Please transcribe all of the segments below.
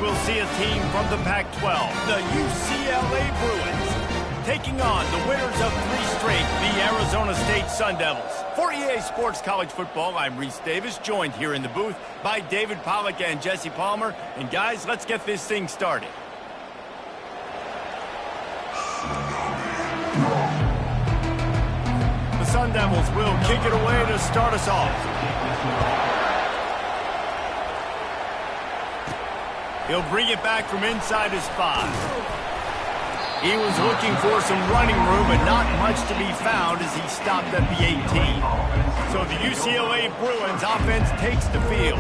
we'll see a team from the Pac-12, the UCLA Bruins, taking on the winners of 3 straight, the Arizona State Sun Devils. For EA Sports College Football, I'm Reese Davis, joined here in the booth by David Pollack and Jesse Palmer. And guys, let's get this thing started. The Sun Devils will kick it away to start us off. He'll bring it back from inside his 5. He was looking for some running room, but not much to be found as he stopped at the 18. So the UCLA Bruins offense takes the field.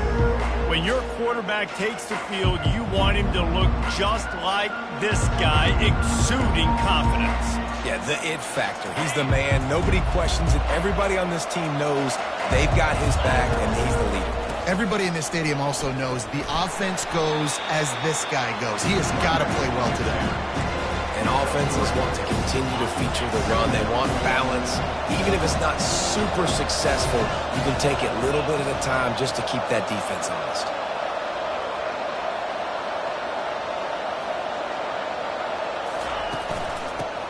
When your quarterback takes the field, you want him to look just like this guy, exuding confidence. Yeah, the it factor. He's the man. Nobody questions it. Everybody on this team knows they've got his back, and he's the leader. Everybody in this stadium also knows the offense goes as this guy goes. He has got to play well today. And offenses want to continue to feature the run. They want balance. Even if it's not super successful, you can take it little bit at a time just to keep that defense honest.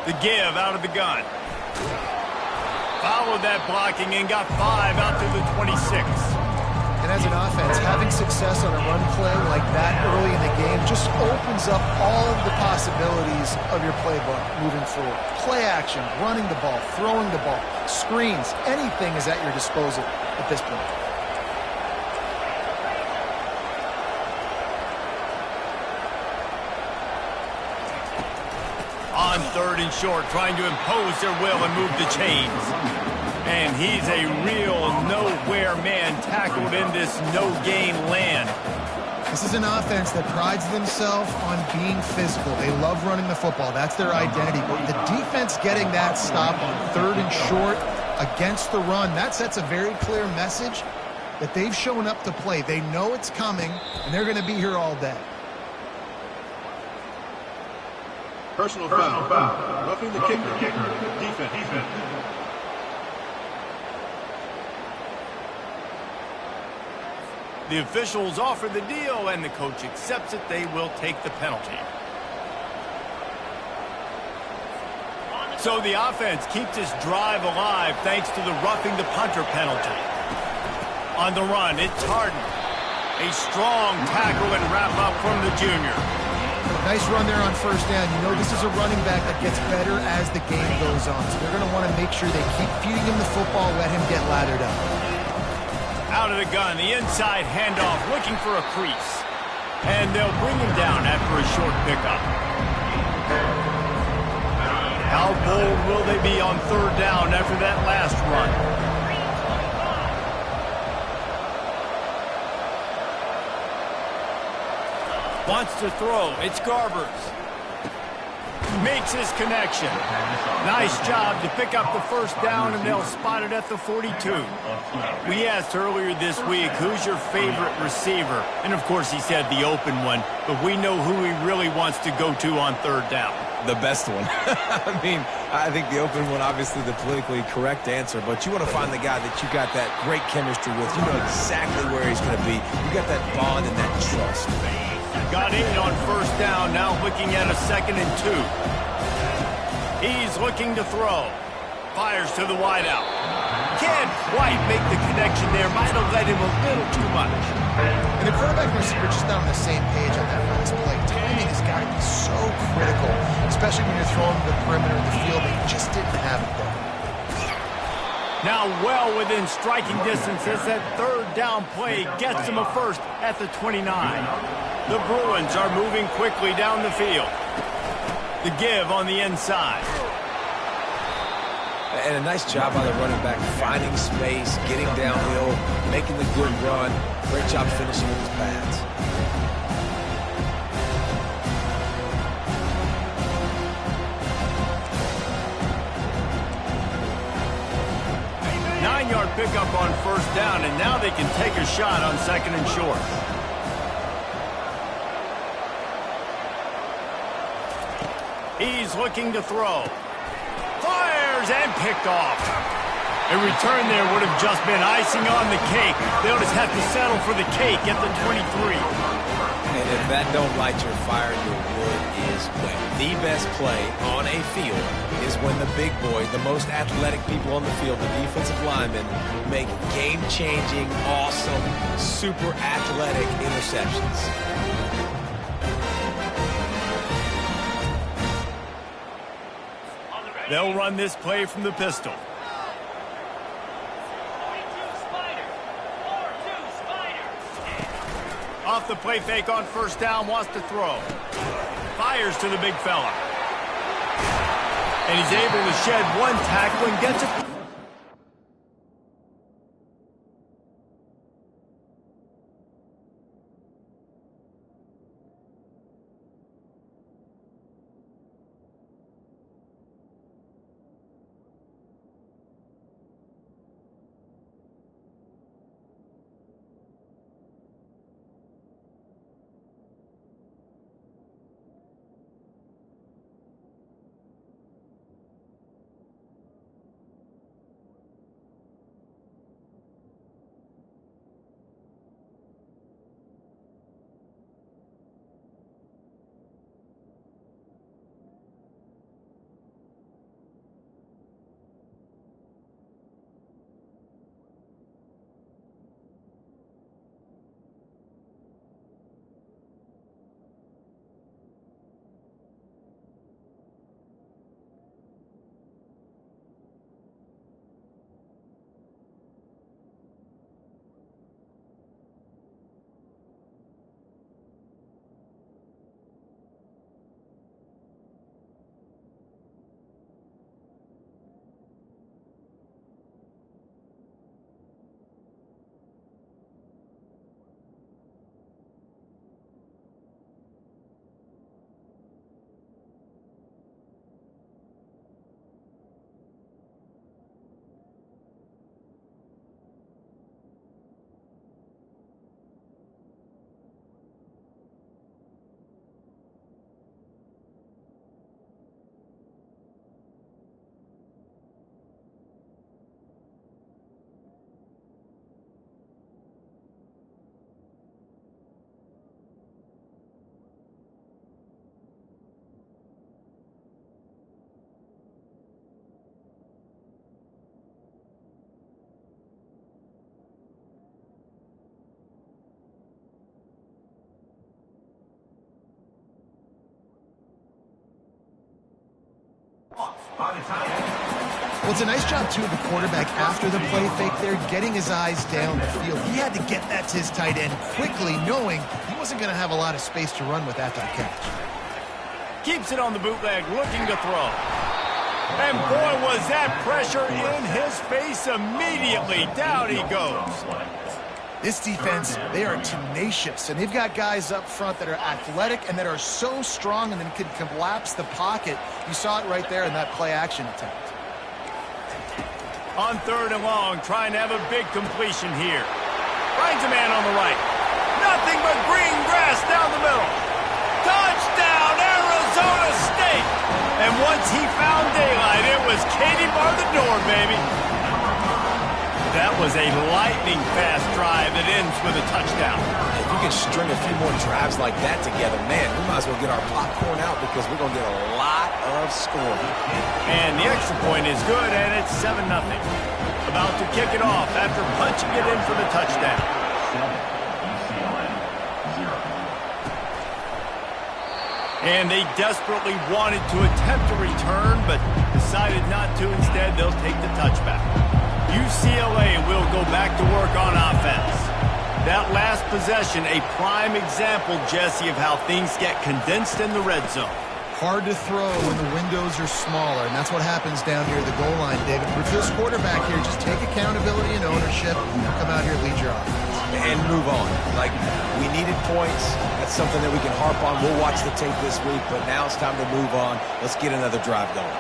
The give out of the gun. Followed that blocking and got 5 out to the 26. And as an offense, having success on a run play like that early in the game just opens up all of the possibilities of your playbook moving forward. Play action, running the ball, throwing the ball, screens, anything is at your disposal at this point. On 3rd and short, trying to impose their will and move the chains. And he's a real nowhere man tackled in this no-gain land. This is an offense that prides themselves on being physical. They love running the football. That's their identity. But the defense getting that stop on 3rd and short against the run, that sets a very clear message that they've shown up to play. They know it's coming, and they're going to be here all day. Personal foul. Roughing the kicker. Defense. The officials offer the deal, and the coach accepts it. They will take the penalty. So the offense keeps this drive alive thanks to the roughing the punter penalty. On the run, it's Harden. A strong tackle and wrap up from the junior. Nice run there on 1st down. You know this is a running back that gets better as the game goes on. So they're going to want to make sure they keep feeding him the football, let him get lathered up. Out of the gun, the inside handoff, looking for a crease. And they'll bring him down after a short pickup. How bold will they be on 3rd down after that last run? Wants to throw. It's Garbers. Makes his connection. Nice job to pick up the 1st down, and they'll spot it at the 42. We asked earlier this week, who's your favorite receiver? And, of course, he said the open one, but we know who he really wants to go to on 3rd down. The best one. I mean, I think the open one, obviously the politically correct answer, but you want to find the guy that you got that great chemistry with. You know exactly where he's going to be. You got that bond and that trust. Got 8 on 1st down, now looking at a 2nd and 2. He's looking to throw. Fires to the wideout. Can't quite make the connection there. Might have led him a little too much. And the quarterback and receiver just not on the same page on that last play. Timing has got to be so critical, especially when you're throwing to the perimeter of the field. They just didn't have it there. Now well within striking distance as that 3rd down play gets him a 1st at the 29. The Bruins are moving quickly down the field. The give on the inside. And a nice job by the running back, finding space, getting downhill, making the good run. Great job finishing with his pads. Nine-yard pickup on 1st down, and now they can take a shot on 2nd and short. He's looking to throw. Fires and picked off. A return there would have just been icing on the cake. They'll just have to settle for the cake at the 23. And if that don't light your fire, your wood is wet. The best play on a field is when the big boy, the most athletic people on the field, the defensive linemen, make game-changing, awesome, super athletic interceptions. They'll run this play from the pistol. Off the play fake on first down, wants to throw. Fires to the big fella. And he's able to shed one tackle and gets it. Well, it's a nice job, too, of the quarterback after the play fake there, getting his eyes down the field. He had to get that to his tight end quickly, knowing he wasn't going to have a lot of space to run with after the catch. Keeps it on the bootleg, looking to throw. And boy, was that pressure in his face immediately. Down he goes. This defense, they are tenacious, and they've got guys up front that are athletic and that are so strong and then can collapse the pocket. You saw it right there in that play-action attempt. On third and long, trying to have a big completion here. Finds a man on the right. Nothing but green grass down the middle. Touchdown, Arizona State! And once he found daylight, it was Katie bar the door, baby. That was a lightning-fast drive that ends with a touchdown. If you can string a few more drives like that together, man, we might as well get our popcorn out because we're going to get a lot of scoring. And the extra point is good, and it's 7-0. About to kick it off after punching it in for the touchdown. And they desperately wanted to attempt a return, but decided not to. Instead, they'll take the touchback. UCLA will go back to work on offense. That last possession, a prime example, Jesse, of how things get condensed in the red zone. Hard to throw when the windows are smaller, and that's what happens down here at the goal line, David. For this quarterback here, just take accountability and ownership, come out here and lead your offense. And move on. Like, we needed points. That's something that we can harp on. We'll watch the tape this week, but now it's time to move on. Let's get another drive going.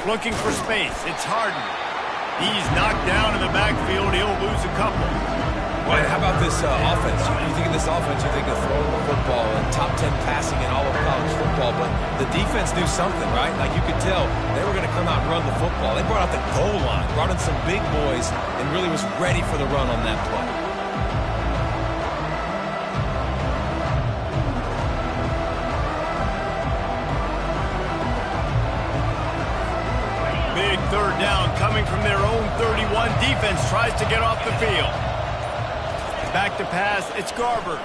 Looking for space. It's Harden. He's knocked down in the backfield. He'll lose a couple. Well, how about this offense? You think of this offense, you think of throwing the football and top 10 passing in all of college football, but the defense knew something, right? Like you could tell they were going to come out and run the football. They brought out the goal line, brought in some big boys, and really was ready for the run on that play. Big third down coming from their own 31. Defense tries to get off the field. Back to pass, it's Garbers.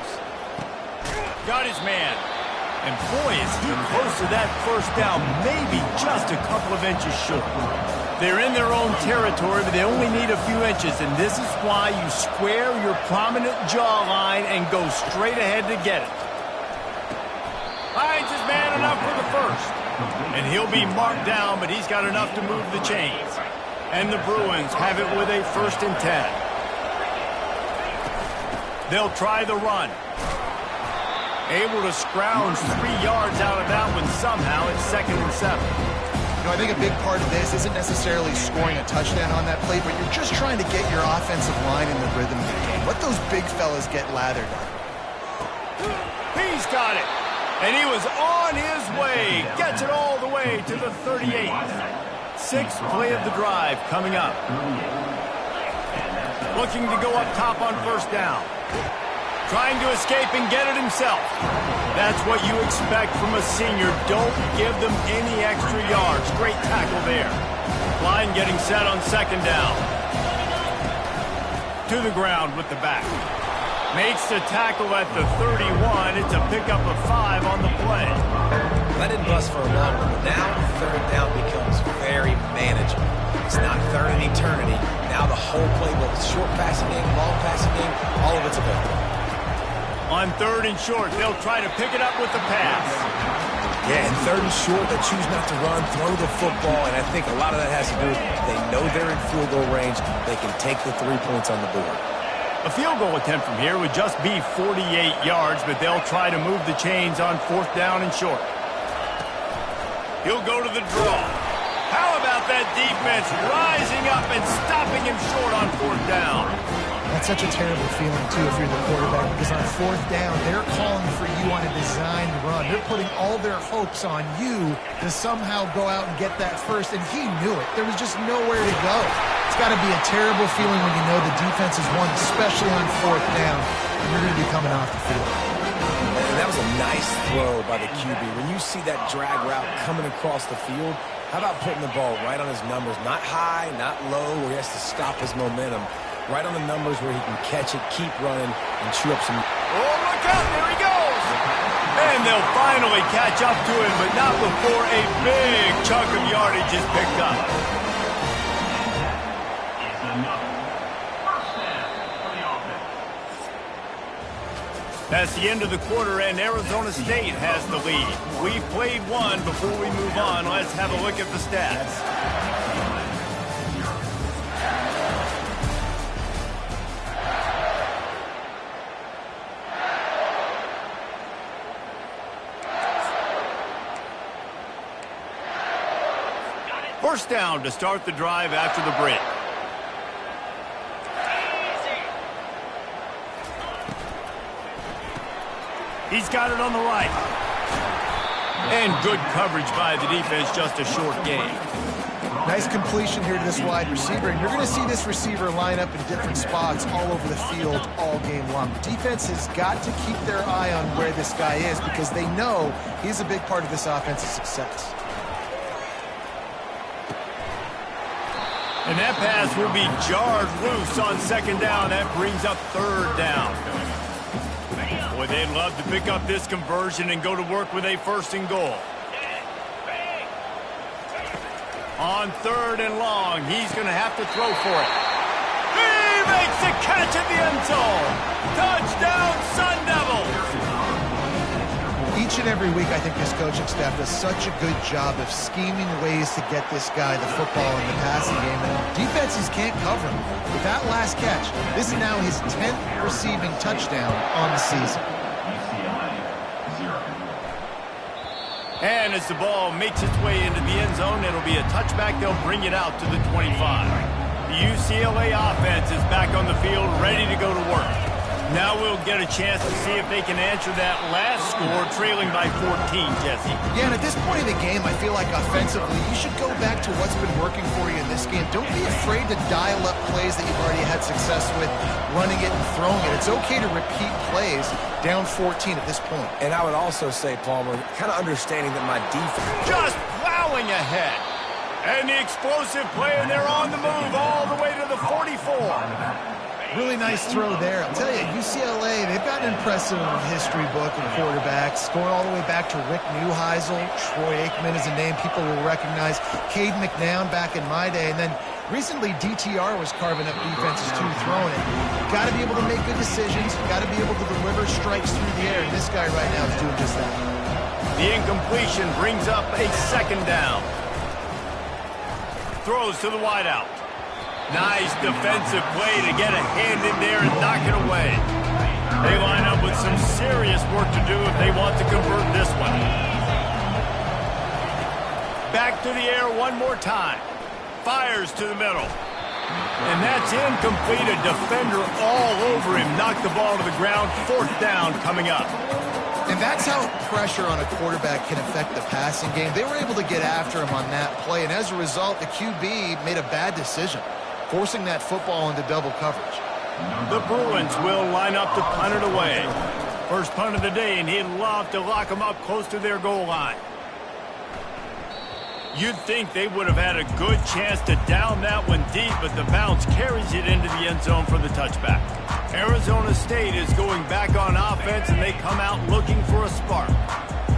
Got his man. And boy, is he close to that first down, maybe just a couple of inches short. They're in their own territory, but they only need a few inches, and this is why you square your prominent jawline and go straight ahead to get it. Finds his man enough for the first. And he'll be marked down, but he's got enough to move the chains. And the Bruins have it with a 1st and 10. They'll try the run. Able to scrounge 3 yards out of that one somehow. It's 2nd and 7. You know, I think a big part of this isn't necessarily scoring a touchdown on that play, but you're just trying to get your offensive line in the rhythm of the game. Let those big fellas get lathered up. He's got it. And he was on his way. Gets it all the way to the 38. 6th play of the drive coming up. Looking to go up top on 1st down. Trying to escape and get it himself. That's what you expect from a senior. Don't give them any extra yards. Great tackle there. Line getting set on 2nd down. To the ground with the back. Makes the tackle at the 31. It's a pickup of 5 on the play. That didn't bust for a long one, but now 3rd down becomes very manageable. It's not 3rd and eternity. Now the whole playbook, short passing game, long passing game, all of it's available. On 3rd and short, they'll try to pick it up with the pass. Yeah, and 3rd and short, they choose not to run, throw the football, and I think a lot of that has to do with they know they're in field goal range. They can take the 3 points on the board. A field goal attempt from here would just be 48 yards, but they'll try to move the chains on 4th down and short. He'll go to the draw. How about that defense rising up and stopping him short on 4th down? That's such a terrible feeling, too, if you're the quarterback, because on 4th down, they're calling for you on a designed run. They're putting all their hopes on you to somehow go out and get that first, and he knew it. There was just nowhere to go. It's got to be a terrible feeling when you know the defense has won, especially on 4th down, and you're going to be coming off the field. And that was a nice throw by the QB. When you see that drag route coming across the field, how about putting the ball right on his numbers? Not high, not low, where he has to stop his momentum. Right on the numbers where he can catch it, keep running, and chew up some... Oh, look out! There he goes! And they'll finally catch up to him, but not before a big chunk of yardage is picked up. That's the end of the quarter, and Arizona State has the lead. We've played one. Before we move on, let's have a look at the stats. First down to start the drive after the break. He's got it on the right. And good coverage by the defense, just a short gain. Nice completion here to this wide receiver, and you're going to see this receiver line up in different spots all over the field all game long. Defense has got to keep their eye on where this guy is because they know he's a big part of this offense's success. And that pass will be jarred loose on 2nd down. That brings up 3rd down. Boy, they'd love to pick up this conversion and go to work with a 1st and goal. On 3rd and long, he's going to have to throw for it. He makes the catch at the end zone. Touchdown, Sun Devils. Each and every week, I think this coaching staff does such a good job of scheming ways to get this guy the football in the passing game, and defenses can't cover him. With that last catch, this is now his 10th receiving touchdown on the season. And as the ball makes its way into the end zone, it'll be a touchback. They'll bring it out to the 25. The UCLA offense is back on the field, ready to go to work. Now we'll get a chance to see if they can answer that last score, trailing by 14, Jesse. Yeah, and at this point in the game, I feel like offensively, you should go back to what's been working for you in this game. Don't be afraid to dial up plays that you've already had success with, running it and throwing it. It's okay to repeat plays down 14 at this point. And I would also say, Palmer, kind of understanding that my defense... Just plowing ahead. And the explosive play, and they're on the move all the way to the 44. Really nice throw there. I'll tell you, UCLA, they've got an impressive history book of quarterbacks, going all the way back to Rick Neuheisel. Troy Aikman is a name people will recognize. Cade McNown back in my day. And then recently, DTR was carving up defenses too, throwing it. Got to be able to make good decisions. Got to be able to deliver strikes through the air. And this guy right now is doing just that. The incompletion brings up a second down. Throws to the wideout. Nice defensive play to get a hand in there and knock it away. They line up with some serious work to do if they want to convert this one. Back to the air one more time. Fires to the middle. And that's incomplete. A defender all over him. Knocked the ball to the ground. Fourth down coming up. And that's how pressure on a quarterback can affect the passing game. They were able to get after him on that play, and as a result, the QB made a bad decision, forcing that football into double coverage. The Bruins will line up to punt it away. First punt of the day, and he'd love to lock them up close to their goal line. You'd think they would have had a good chance to down that one deep, but the bounce carries it into the end zone for the touchback. Arizona State is going back on offense, and they come out looking for a spark.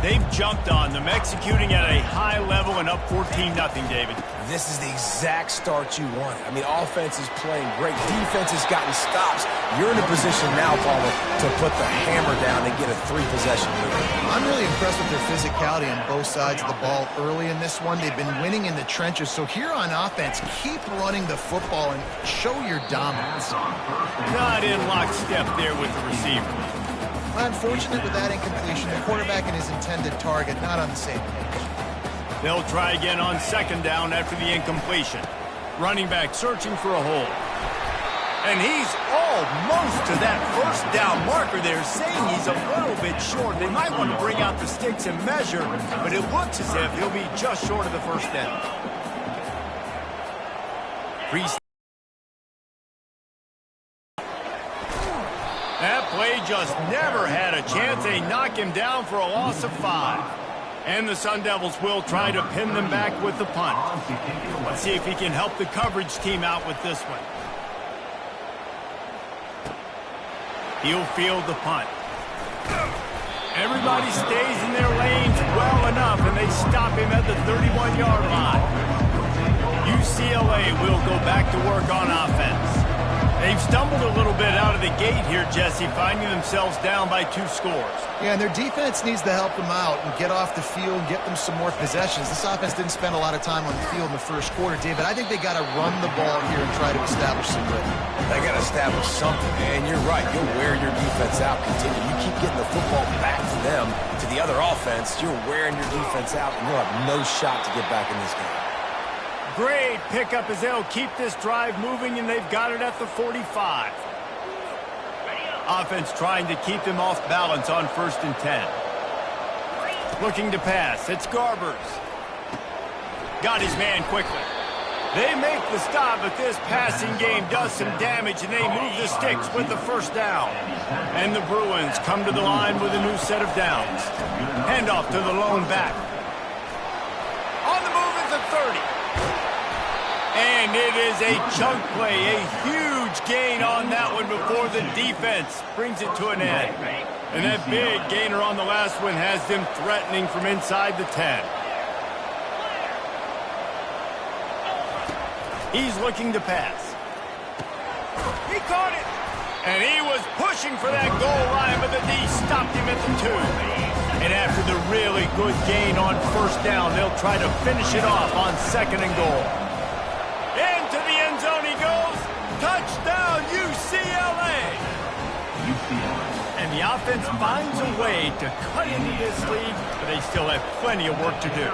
They've jumped on them, executing at a high level and up 14-0, David. This is the exact start you want. I mean, offense is playing great. Defense has gotten stops. You're in a position now, Palmer, to put the hammer down and get a three-possession lead. I'm really impressed with their physicality on both sides of the ball early in this one. They've been winning in the trenches. So here on offense, keep running the football and show your dominance. Not in lockstep there with the receiver. Unfortunate with that incompletion. The quarterback and his intended target not on the same page. They'll try again on second down after the incompletion. Running back searching for a hole. And he's almost to that first down marker there, saying he's a little bit short. They might want to bring out the sticks and measure, but it looks as if he'll be just short of the first down. That play just never had a chance. They knock him down for a loss of 5. And the Sun Devils will try to pin them back with the punt. Let's see if he can help the coverage team out with this one. He'll field the punt. Everybody stays in their lanes well enough, and they stop him at the 31-yard line. UCLA will go back to work on offense. They've stumbled a little bit out of the gate here, Jesse, finding themselves down by 2 scores. Yeah, and their defense needs to help them out and get off the field and get them some more possessions. This offense didn't spend a lot of time on the field in the first quarter, David. I think they got to run the ball here and try to establish some rhythm. They got to establish something, and you're right. You'll wear your defense out. Continue. You keep getting the football back to them, to the other offense. You're wearing your defense out, and you'll have no shot to get back in this game. Great pickup as they'll keep this drive moving, and they've got it at the 45. Offense trying to keep them off balance on 1st and 10. Looking to pass. It's Garbers. Got his man quickly. They make the stop, but this passing game does some damage, and they move the sticks with the first down. And the Bruins come to the line with a new set of downs. Handoff to the lone back. On the move at the 30. And it is a chunk play, a huge gain on that one before the defense brings it to an end. And that big gainer on the last one has them threatening from inside the 10. He's looking to pass. He caught it. And he was pushing for that goal line, but the D stopped him at the 2. And after the really good gain on first down, they'll try to finish it off on 2nd and goal. Into the end zone he goes. Touchdown, UCLA. And the offense finds a way to cut into this lead, but they still have plenty of work to do.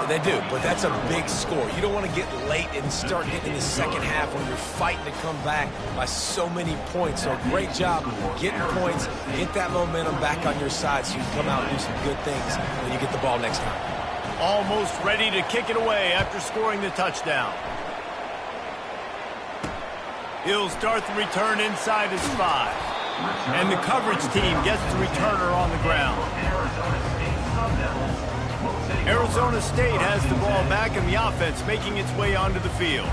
They do, but that's a big score. You don't want to get late and start getting in the second half when you're fighting to come back by so many points. So great job getting points, get that momentum back on your side so you can come out and do some good things when you get the ball next time. Almost ready to kick it away after scoring the touchdown. He'll start the return inside his 5. And the coverage team gets the returner on the ground. Arizona State has the ball back in the offense, making its way onto the field.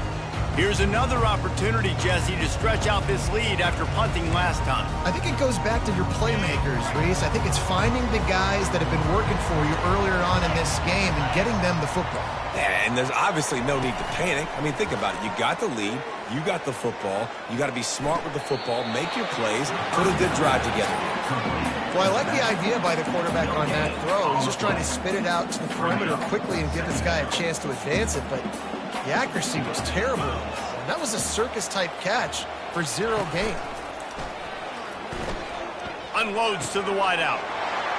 Here's another opportunity, Jesse, to stretch out this lead after punting last time. I think it goes back to your playmakers, Reese. I think it's finding the guys that have been working for you earlier on in this game and getting them the football. Yeah, and there's obviously no need to panic. I mean, think about it. You got the lead. You got the football. You got to be smart with the football, make your plays, put a good drive together. Well, I like the idea by the quarterback on that throw. He's just trying to spit it out to the perimeter quickly and give this guy a chance to advance it, but the accuracy was terrible. That was a circus-type catch for 0 gain. Unloads to the wideout.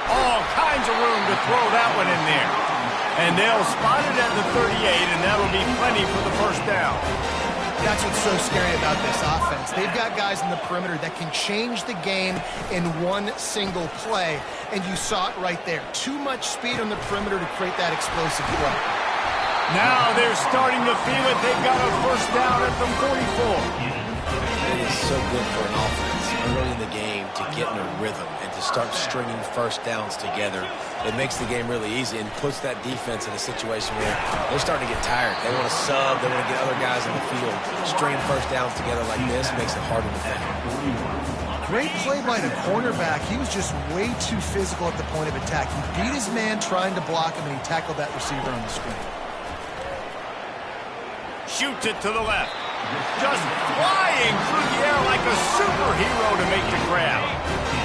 All kinds of room to throw that one in there. And they'll spot it at the 38, and that'll be plenty for the first down. That's what's so scary about this offense. They've got guys in the perimeter that can change the game in one single play, and you saw it right there. Too much speed on the perimeter to create that explosive play. Now they're starting to feel it. They've got a first down at the 44. It is so good for an offense early in the game to get in a rhythm and to start stringing first downs together. It makes the game really easy and puts that defense in a situation where they're starting to get tired. They want to sub. They want to get other guys in the field. Stringing first downs together like this makes it harder to think. Great play by the cornerback. He was just way too physical at the point of attack. He beat his man trying to block him, and he tackled that receiver on the screen. Shoots it to the left. Just flying through the air like a superhero to make the grab.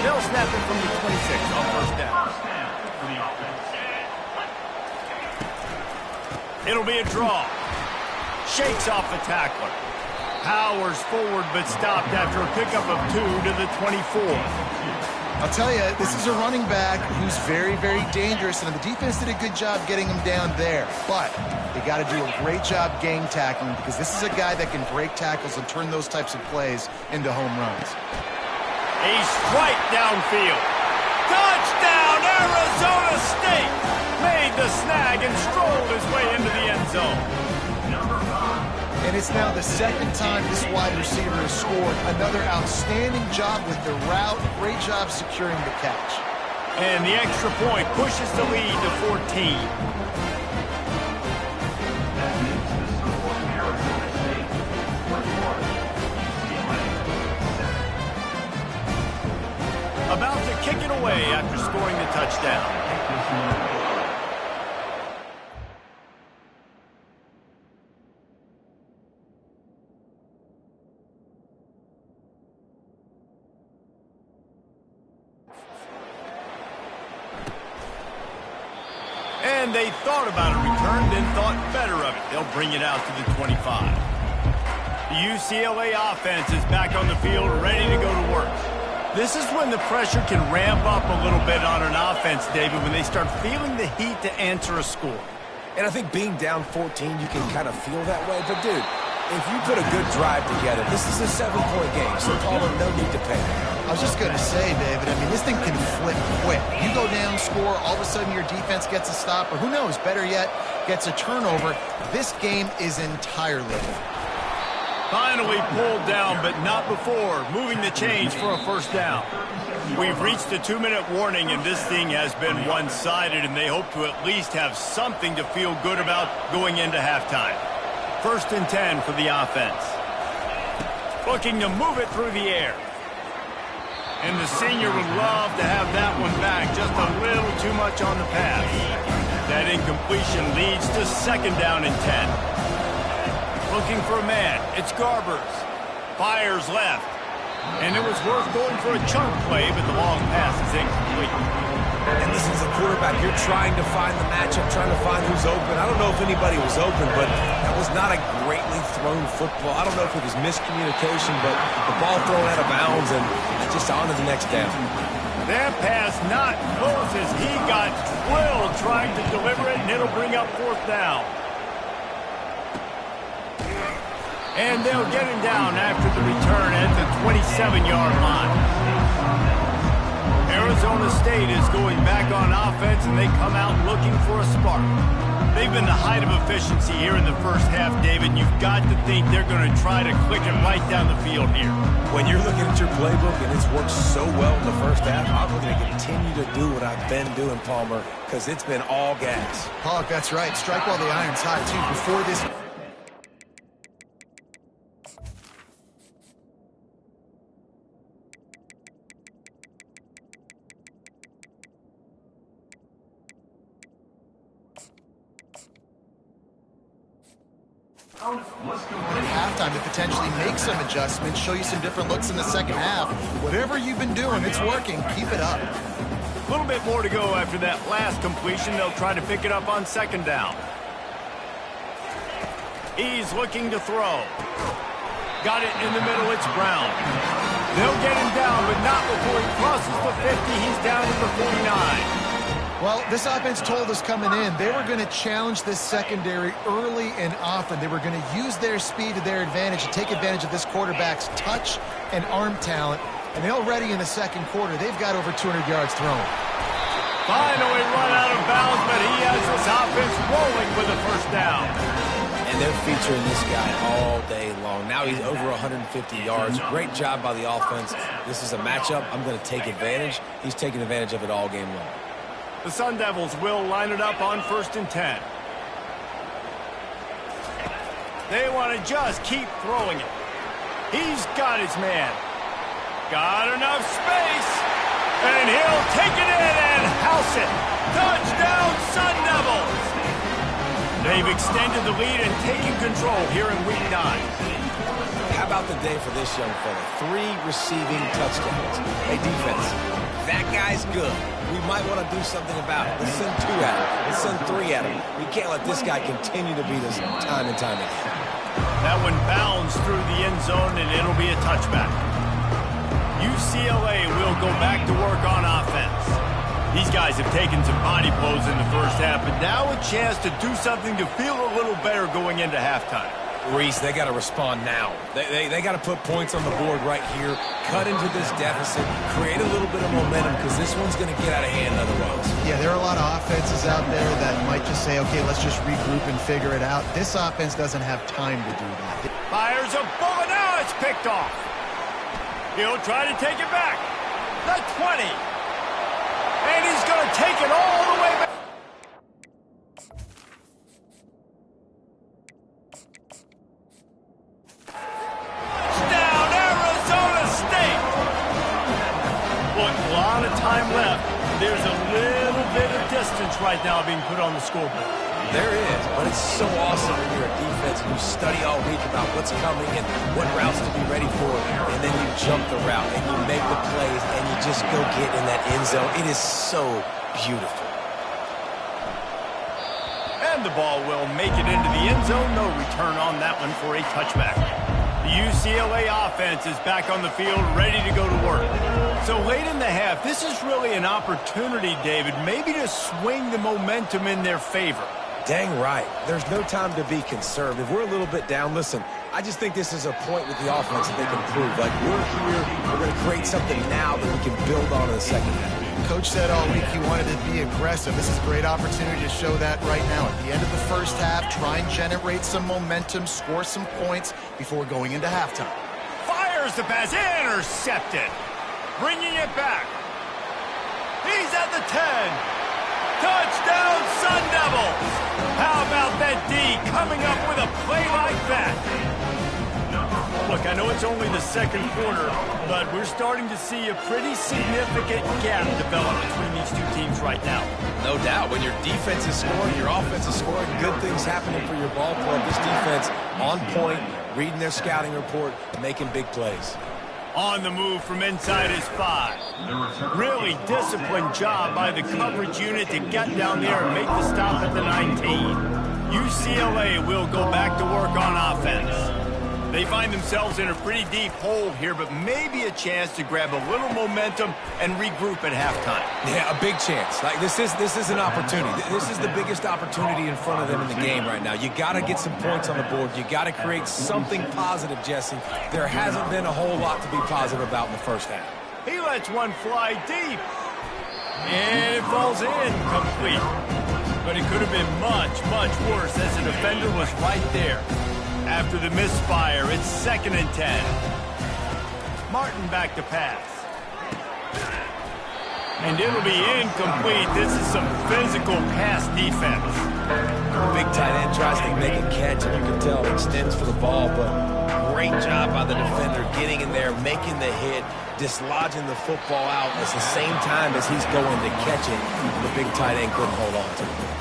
They'll snap it from the 26 on first down. It'll be a draw. Shakes off the tackler. Powers forward but stopped after a pickup of 2 to the 24. I'll tell you, this is a running back who's very, very dangerous, and the defense did a good job getting him down there. But they got to do a great job game tackling because this is a guy that can break tackles and turn those types of plays into home runs. A strike downfield. Touchdown, Arizona State! Made the snag and strolled his way into the end zone. And it's now the second time this wide receiver has scored. Another outstanding job with the route. Great job securing the catch. And the extra point pushes the lead to 14. About to kick it away after scoring the touchdown. And they thought about a return, then thought better of it. They'll bring it out to the 25. The UCLA offense is back on the field, ready to go to work. This is when the pressure can ramp up a little bit on an offense, David, when they start feeling the heat to answer a score. And I think being down 14, you can kind of feel that way. But, dude, if you put a good drive together, this is a 7-point game, so Paul, no need to panic. I was just going to say, David, I mean, this thing can flip quick. You go down, score, all of a sudden your defense gets a stop, or who knows, better yet, gets a turnover. This game is entirely over. Finally pulled down, but not before, moving the chains for a first down. We've reached the 2-minute warning, and this thing has been one-sided, and they hope to at least have something to feel good about going into halftime. 1st and 10 for the offense. Looking to move it through the air. And the senior would love to have that one back, just a little too much on the pass. That incompletion leads to 2nd down and 10. Looking for a man. It's Garbers. Fires left. And it was worth going for a chunk play, but the long pass is incomplete. And this is a quarterback. You're trying to find the matchup, trying to find who's open. I don't know if anybody was open, but that was not a greatly thrown football. I don't know if it was miscommunication, but the ball thrown out of bounds and just on to the next down. That pass not close as he got drilled trying to deliver it, and it'll bring up 4th down. And they'll get him down after the return at the 27-yard line. Arizona State is going back on offense, and they come out looking for a spark. They've been the height of efficiency here in the first half, David. You've got to think they're going to try to click it right down the field here. When you're looking at your playbook and it's worked so well in the first half, I'm going to continue to do what I've been doing, Palmer, because it's been all gas. Pollock, that's right. Strike while the iron's hot, too. Before this... At halftime to potentially make some adjustments, show you some different looks in the second half. Whatever you've been doing, it's working. Keep it up. A little bit more to go after that last completion. They'll try to pick it up on 2nd down. He's looking to throw. Got it in the middle. It's Brown. They'll get him down, but not before he crosses the 50. He's down to the 49. Well, this offense told us coming in they were going to challenge this secondary early and often. They were going to use their speed to their advantage and take advantage of this quarterback's touch and arm talent. And already in the second quarter, they've got over 200 yards thrown. Finally run out of bounds, but he has this offense rolling with a 1st down. And they're featuring this guy all day long. Now he's over 150 yards. Great job by the offense. This is a matchup. I'm going to take advantage. He's taking advantage of it all game long. The Sun Devils will line it up on 1st and 10. They want to just keep throwing it. He's got his man. Got enough space. And he'll take it in and house it. Touchdown, Sun Devils. They've extended the lead and taken control here in Week 9. How about the day for this young fella? 3 receiving touchdowns. Hey, defense, that guy's good. We might want to do something about it. Let's send 2 at him. Let's send 3 at him. We can't let this guy continue to beat us time and time again. That one bounds through the end zone, and it'll be a touchback. UCLA will go back to work on offense. These guys have taken some body blows in the first half, but now a chance to do something to feel a little better going into halftime. Reese, they got to respond now. They got to put points on the board right here, cut into this deficit, create a little bit of momentum, because this one's going to get out of hand otherwise. Yeah, there are a lot of offenses out there that might just say, okay, let's just regroup and figure it out. This offense doesn't have time to do that. Fires a bullet. Now it's picked off. He'll try to take it back. The 20. And he's going to take it all the way back. Left. There's a little bit of distance right now being put on the scoreboard. There is, but it's so awesome when you're a defense and you study all week about what's coming and what routes to be ready for, and then you jump the route and you make the plays and you just go get in that end zone. It is so beautiful. And the ball will make it into the end zone. No return on that one for a touchback. The UCLA offense is back on the field, ready to go to work. So late in the half, this is really an opportunity, David, maybe to swing the momentum in their favor. Dang right. There's no time to be conservative. We're a little bit down. Listen, I just think this is a point with the offense that they can prove. Like, we're here, we're going to create something now that we can build on in the second half. Coach said all week he wanted to be aggressive. This is a great opportunity to show that right now. At the end of the first half, try and generate some momentum, score some points before going into halftime. Fires the pass, intercepted. Bringing it back. He's at the 10. Touchdown, Sun Devils. How about that D coming up with a play like that? Look, I know it's only the second quarter, but we're starting to see a pretty significant gap develop between these two teams right now. No doubt. When your defense is scoring, your offense is scoring, good things happening for your ball club. This defense on point, reading their scouting report, making big plays. On the move from inside his 5. Really disciplined job by the coverage unit to get down there and make the stop at the 19. UCLA will go back to work on offense. They find themselves in a pretty deep hole here, but maybe a chance to grab a little momentum and regroup at halftime. Yeah, a big chance. Like this is an opportunity. This is the biggest opportunity in front of them in the game right now. You got to get some points on the board. You got to create something positive, Jesse. There hasn't been a whole lot to be positive about in the first half. He lets one fly deep. And it falls in complete. But it could have been much, much worse as the defender was right there. After the misfire, it's 2nd and 10. Martin back to pass. And it'll be incomplete. This is some physical pass defense. Big tight end tries to make a catch, and you can tell it extends for the ball, but great job by the defender getting in there, making the hit, dislodging the football out at the same time as he's going to catch it. The big tight end couldn't hold on to it.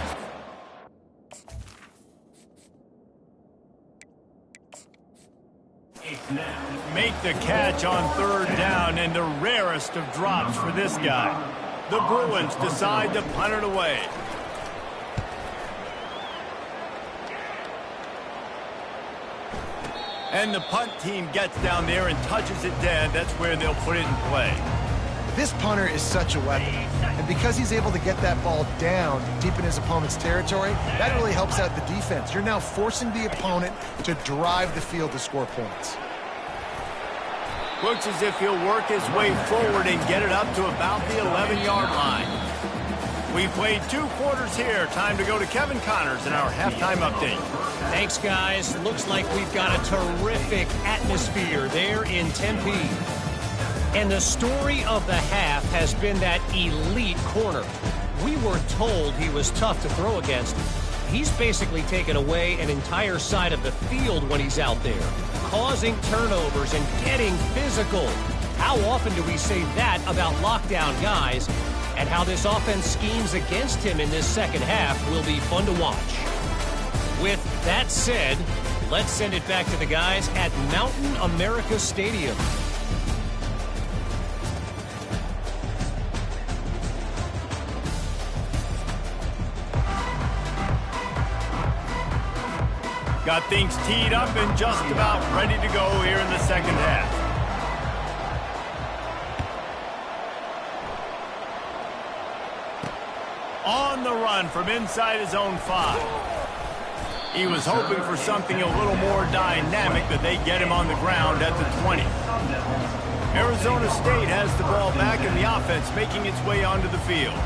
Make the catch on 3rd down, and the rarest of drops for this guy. The Bruins decide to punt it away. And the punt team gets down there and touches it dead. That's where they'll put it in play. This punter is such a weapon, and because he's able to get that ball down deep in his opponent's territory, that really helps out the defense. You're now forcing the opponent to drive the field to score points. Looks as if he'll work his way forward and get it up to about the 11-yard line. We've played 2 quarters here. Time to go to Kevin Connors in our halftime update. Thanks, guys. Looks like we've got a terrific atmosphere there in Tempe. And the story of the half has been that elite corner. We were told he was tough to throw against. He's basically taken away an entire side of the field when he's out there, causing turnovers and getting physical. How often do we say that about lockdown guys? And how this offense schemes against him in this second half will be fun to watch. With that said, let's send it back to the guys at Mountain America Stadium. Got things teed up and just about ready to go here in the second half. On the run from inside his own 5. He was hoping for something a little more dynamic, but they get him on the ground at the 20. Arizona State has the ball back and the offense making its way onto the field.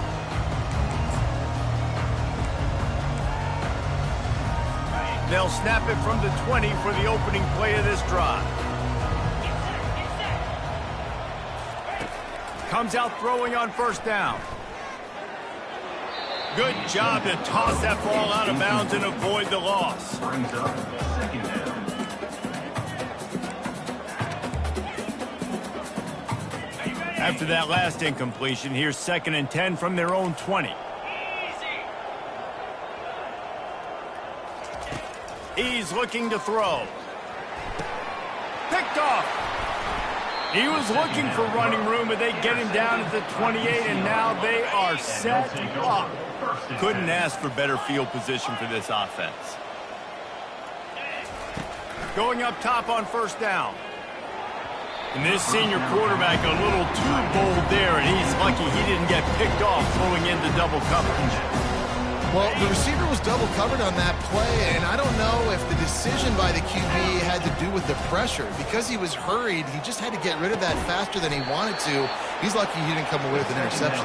They'll snap it from the 20 for the opening play of this drive. Comes out throwing on 1st down. Good job to toss that ball out of bounds and avoid the loss. After that last incompletion, here's 2nd and 10 from their own 20. He's looking to throw. Picked off. He was looking for running room, but they get him down at the 28, and now they are set up. Couldn't ask for better field position for this offense. Going up top on 1st down. And this senior quarterback a little too bold there, and he's lucky he didn't get picked off throwing into double coverage. Well, the receiver was double covered on that play, and I don't know if the decision by the QB had to do with the pressure. Because he was hurried, he just had to get rid of that faster than he wanted to. He's lucky he didn't come away with an interception.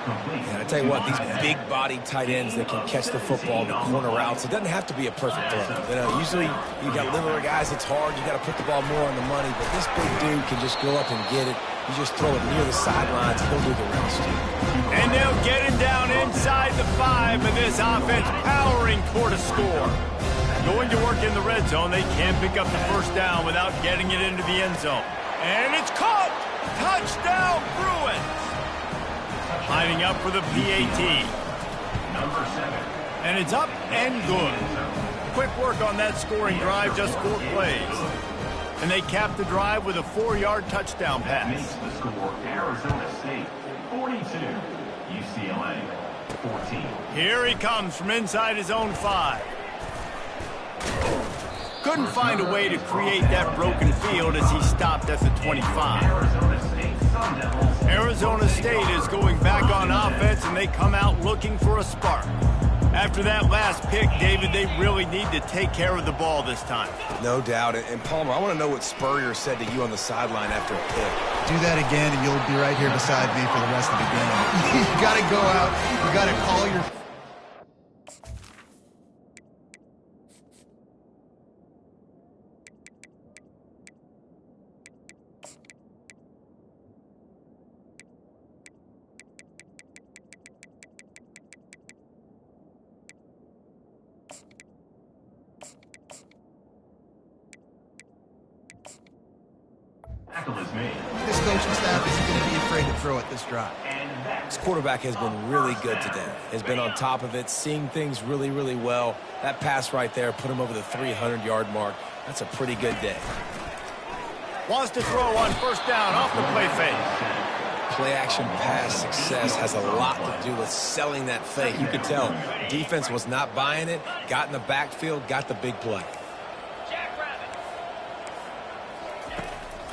And I tell you what, these big-bodied tight ends that can catch the football, the corner routes, it doesn't have to be a perfect throw. You know, usually you got littler guys, it's hard. You got to put the ball more on the money, but this big dude can just go up and get it. You just throw it near the sidelines, he'll do the rest. And they'll get him down inside the 5, and this offense powering toward a score. Going to work in the red zone, they can't pick up the 1st down without getting it into the end zone. And it's caught! Touchdown, Bruins! Lining up for the PAT. Number 7. And it's up and good. Quick work on that scoring drive, just 4 plays. And they cap the drive with a 4-yard touchdown pass. Makes the score Arizona State 42, UCLA 14. Here he comes from inside his own 5. couldn't find a way to create that broken field as he stopped at the 25. Arizona State is going back on offense, and they come out looking for a spark. After that last pick, David, they really need to take care of the ball this time. No doubt. And Palmer, I want to know what Spurrier said to you on the sideline after a pick. Do that again, and you'll be right here beside me for the rest of the game. You got to go out. You got to call your... This coaching staff isn't going to be afraid to throw it this drive. This quarterback has been really good today. Has been on top of it, seeing things really, really well. That pass right there put him over the 300-yard mark. That's a pretty good day. Wants to throw on first down off the play fake. Play-action pass success has a lot to do with selling that fake. You could tell defense was not buying it, got in the backfield, got the big play.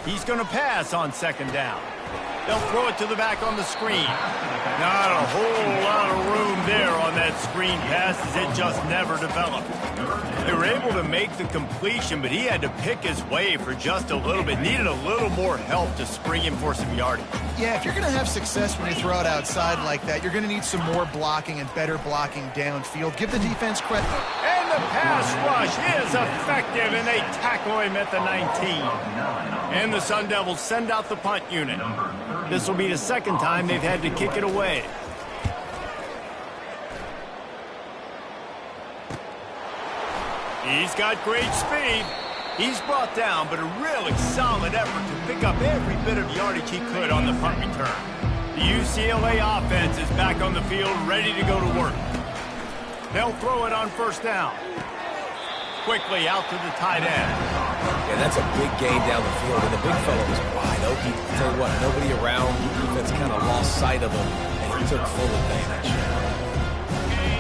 He's going to pass on second down. They'll throw it to the back on the screen. Not a whole lot of room there on that screen pass as it just never developed. They were able to make the completion, but he had to pick his way for just a little bit. Needed a little more help to spring him for some yardage. Yeah, if you're going to have success when you throw it outside like that, you're going to need some more blocking and better blocking downfield. Give the defense credit. And the pass rush is effective, and they tackle him at the 19. And the Sun Devils send out the punt unit. This will be the second time they've had to kick it away. He's got great speed. He's brought down, but a really solid effort to pick up every bit of yardage he could on the punt return. The UCLA offense is back on the field, ready to go to work. They'll throw it on first down. Quickly out to the tight end. Yeah, that's a big gain down the field, and the big fella was wide open. I'll tell you what, nobody around. The defense kind of lost sight of him, and he took full advantage.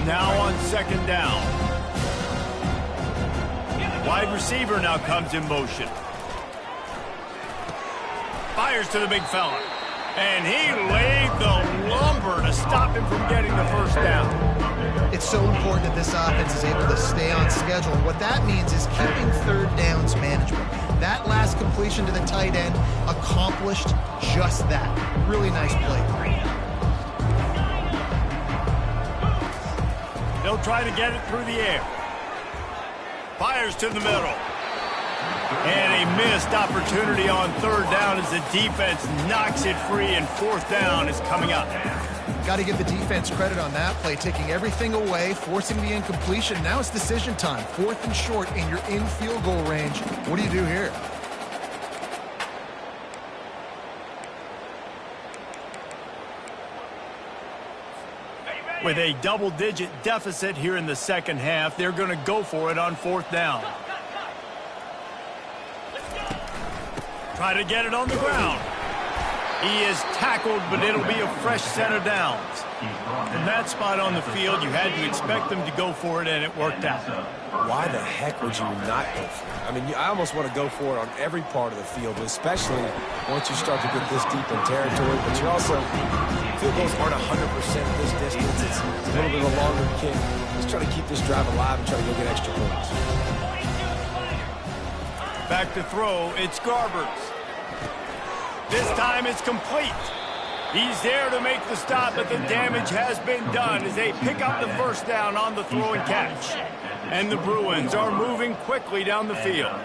Now on second down. Wide receiver now comes in motion. Fires to the big fella. And he laid the lumber to stop him from getting the first down. It's so important that this offense is able to stay on schedule. And what that means is keeping third downs management. That last completion to the tight end accomplished just that. Really nice play. They'll try to get it through the air. Fires to the middle. And a missed opportunity on third down as the defense knocks it free, and fourth down is coming up. Got to give the defense credit on that play, taking everything away, forcing the incompletion. Now it's decision time. Fourth and short, and you're in field goal range. What do you do here? With a double-digit deficit here in the second half, they're going to go for it on fourth down. Try to get it on the ground. He is tackled, but it'll be a fresh set of downs. From that spot on the field, you had to expect them to go for it, and it worked out. Why the heck would you not go for it? I mean, I almost want to go for it on every part of the field, especially once you start to get this deep in territory. But you also, field goals aren't 100% this distance. It's a little bit of a longer kick. Let's try to keep this drive alive and try to go get extra points. Back to throw, it's Garbers. This time it's complete. He's there to make the stop, but the damage has been done as they pick up the first down on the throw and catch. And the Bruins are moving quickly down the field.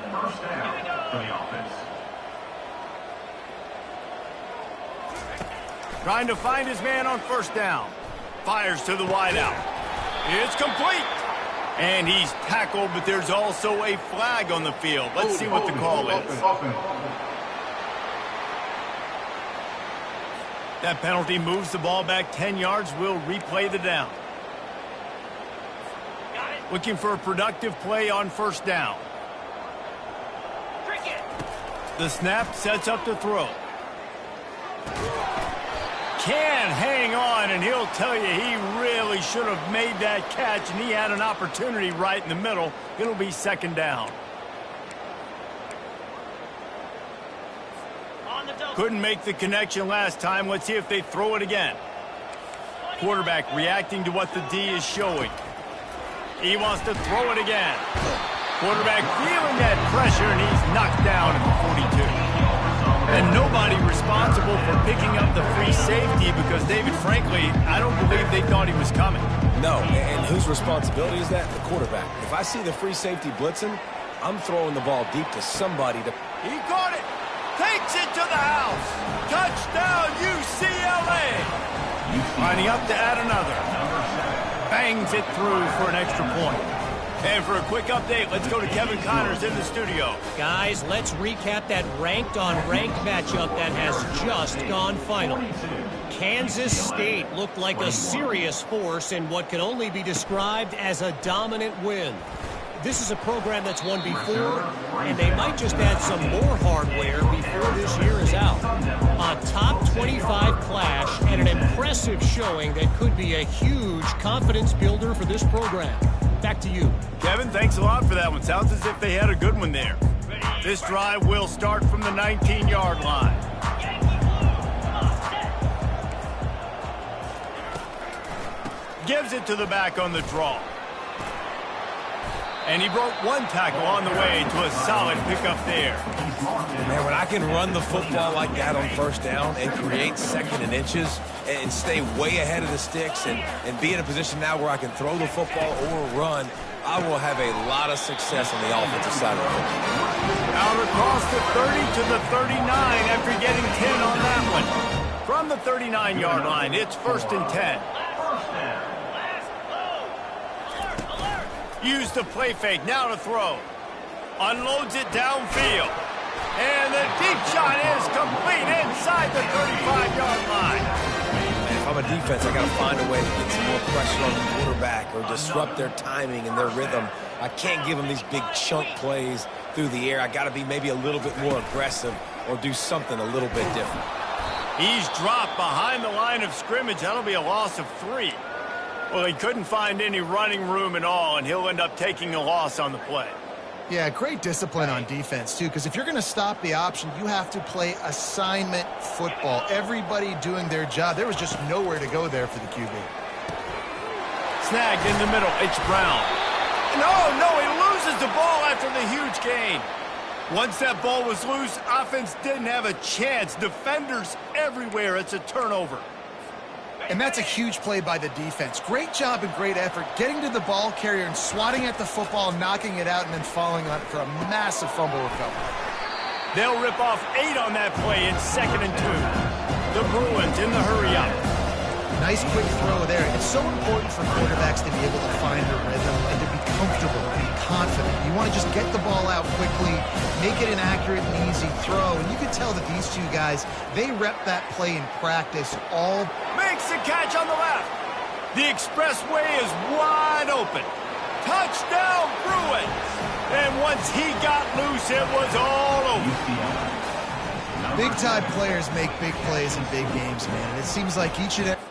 Trying to find his man on first down. Fires to the wideout. It's complete. And he's tackled, but there's also a flag on the field. Let's see what the call is. That penalty moves the ball back 10 yards. We'll replay the down. Looking for a productive play on first down. The snap sets up the throw. Can hang on, and he'll tell you he really should have made that catch, and he had an opportunity right in the middle. It'll be second down. Couldn't make the connection last time. Let's see if they throw it again. Quarterback reacting to what the D is showing. He wants to throw it again. Quarterback feeling that pressure, and he's knocked down at the 42. And nobody responsible for picking up the free safety because, David, frankly, I don't believe they thought he was coming. No, and whose responsibility is that? The quarterback. If I see the free safety blitzing, I'm throwing the ball deep to somebody to... He caught it. Takes it to the house. Touchdown, UCLA. Lining up to add another. Bangs it through for an extra point. And for a quick update, let's go to Kevin Connors in the studio. Guys, let's recap that ranked-on-ranked matchup that has just gone final. Kansas State looked like a serious force in what can only be described as a dominant win. This is a program that's won before, and they might just add some more hardware before this year is out. A top 25 clash and an impressive showing that could be a huge confidence builder for this program. Back to you. Kevin, thanks a lot for that one. Sounds as if they had a good one there. This drive will start from the 19-yard line. Gives it to the back on the draw. And he broke one tackle on the way to a solid pickup there. Man, when I can run the football like that on first down and create second and inches and stay way ahead of the sticks and be in a position now where I can throw the football or run, I will have a lot of success on the offensive side of the football. Out across the 30 to the 39 after getting 10 on that one. From the 39-yard line, it's 1st and 10. Use the play fake, now to throw. Unloads it downfield. And the deep shot is complete inside the 35-yard line. If I'm a defense, I got to find a way to get some more pressure on the quarterback or disrupt their timing and their rhythm. I can't give them these big chunk plays through the air. I got to be maybe a little bit more aggressive or do something a little bit different. He's dropped behind the line of scrimmage. That'll be a loss of 3. Well, he couldn't find any running room at all, and he'll end up taking a loss on the play. Yeah, great discipline on defense, too, because if you're going to stop the option, you have to play assignment football. Everybody doing their job. There was just nowhere to go there for the QB. Snagged in the middle. It's Brown. No, he loses the ball after the huge gain. Once that ball was loose, offense didn't have a chance. Defenders everywhere. It's a turnover. And that's a huge play by the defense. Great job and great effort getting to the ball carrier and swatting at the football, knocking it out, and then falling on it for a massive fumble recovery. They'll rip off 8 on that play in 2nd and 2. The Bruins in the hurry-up. Nice quick throw there. It's so important for quarterbacks to be able to find their rhythm and to be comfortable and confident. You want to just get the ball out quickly, make it an accurate and easy throw. And you can tell that these two guys, they rep that play in practice all. Makes the catch on the left. The expressway is wide open. Touchdown, Bruins. And once he got loose, it was all over. Big-time players make big plays in big games, man. And it seems like each and every...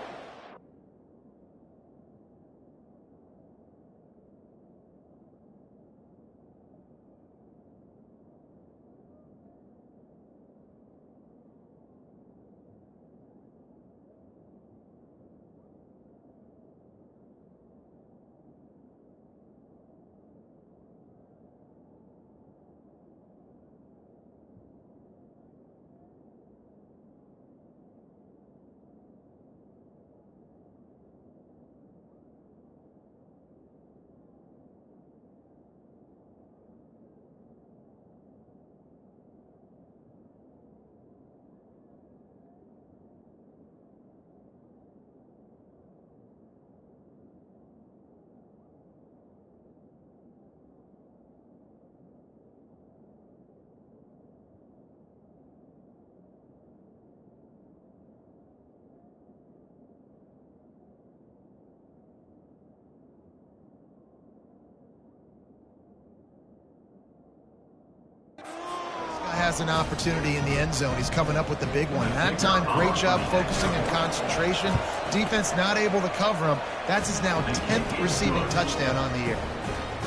has an opportunity in the end zone. He's coming up with the big one. That time, great job focusing and concentration. Defense not able to cover him. That's his now 10th receiving touchdown on the year.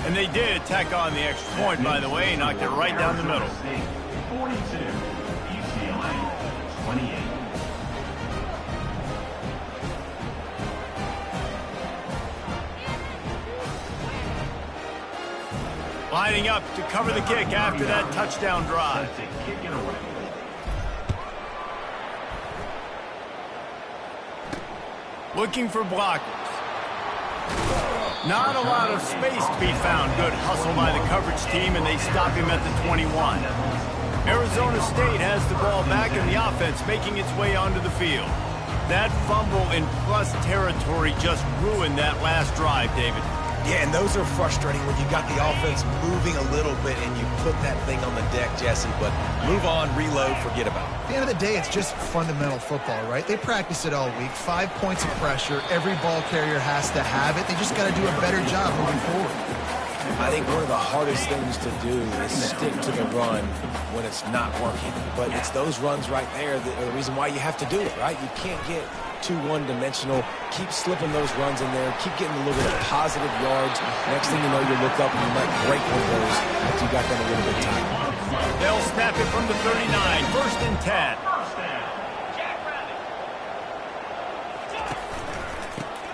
And they did tack on the extra point, by the way, knocked it right down the middle. 42, UCLA. lining up to cover the kick after that touchdown drive. Set to kick it away. Looking for blockers. Not a lot of space to be found. Good hustle by the coverage team, and they stop him at the 21. Arizona State has the ball back in the offense, making its way onto the field. That fumble in plus territory just ruined that last drive, David. Yeah, and those are frustrating when you got the offense moving a little bit and you put that thing on the deck, Jesse. But move on, reload, forget about it. At the end of the day, it's just fundamental football, right? They practice it all week. 5 points of pressure. Every ball carrier has to have it. They just got to do a better job moving forward. I think one of the hardest things to do is stick to the run when it's not working. But it's those runs right there that are the reason why you have to do it, right? You can't get too one-dimensional. Keep slipping those runs in there. Keep getting a little bit of positive yards. Next thing you know, you look up and you might break one of those after you got them a little bit tight. They'll snap it from the 39. 1st and 10.